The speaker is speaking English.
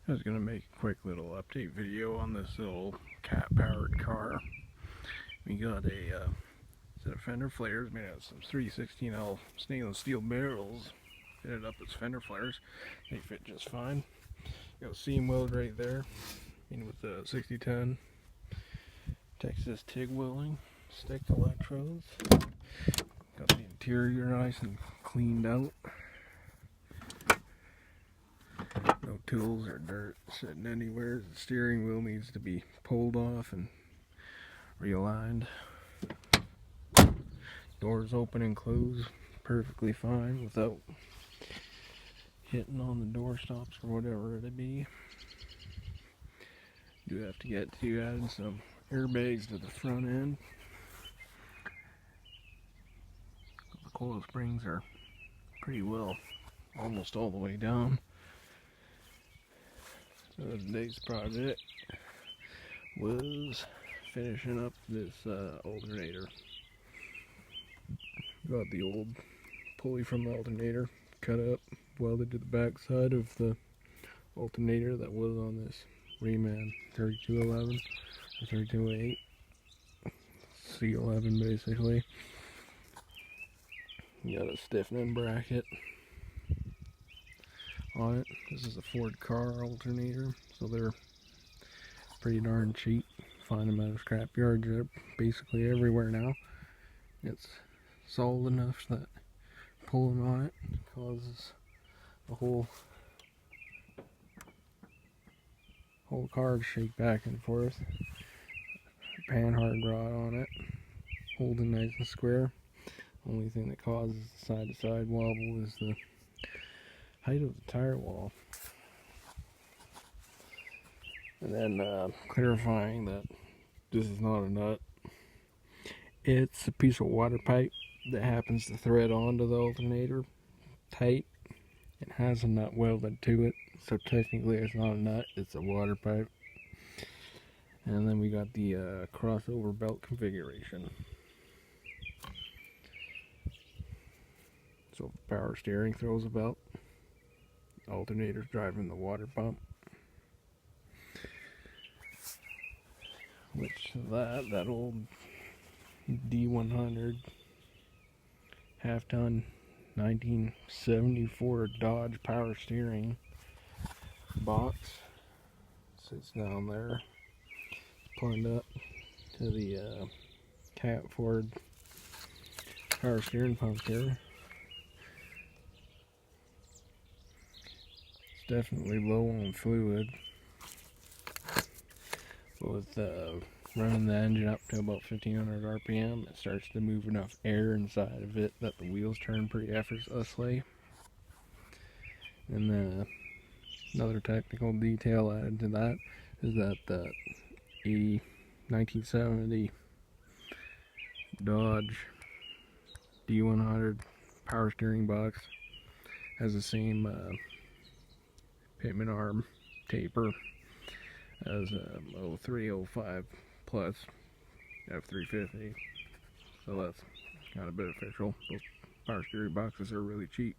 I was going to make a quick little update video on this little cat-powered car. We got a set of fender flares made out of some 316L stainless steel barrels fitted up as fender flares. They fit just fine. Got a seam weld right there, in with the 6010 Texas TIG welding, stick electrodes. Got the interior nice and cleaned out. No tools or dirt sitting anywhere. The steering wheel needs to be pulled off and realigned. Doors open and close perfectly fine without hitting on the door stops or whatever it be. Do have to get to add some airbags to the front end. The coil springs are pretty well almost all the way down. So today's project was finishing up this alternator. Got the old pulley from the alternator cut up, welded to the back side of the alternator that was on this reman 3211 or 3208 C11 basically. You got a stiffening bracket on it. This is a Ford car alternator, so they're pretty darn cheap. Find them at a scrap yard basically everywhere now. It's solid enough that pulling on it causes the whole car to shake back and forth. Panhard rod on it, holding nice and square. Only thing that causes the side-to-side wobble is the height of the tire wall. And then clarifying that this is not a nut. It's a piece of water pipe that happens to thread onto the alternator tight. It has a nut welded to it, so technically it's not a nut, it's a water pipe. And then we got the crossover belt configuration. So power steering throws a belt. Alternator's driving the water pump. Which that old D100 half-ton 1974 Dodge power steering box sits down there, plugged up to the Cat Ford power steering pump here. It's definitely low on fluid, but with running the engine up to about 1500 RPM, it starts to move enough air inside of it that the wheels turn pretty effortlessly. And another technical detail added to that is that the 1970 Dodge D100 power steering box has the same pitman arm taper as 0305 plus F350, so that's kind of beneficial. Those power steering boxes are really cheap.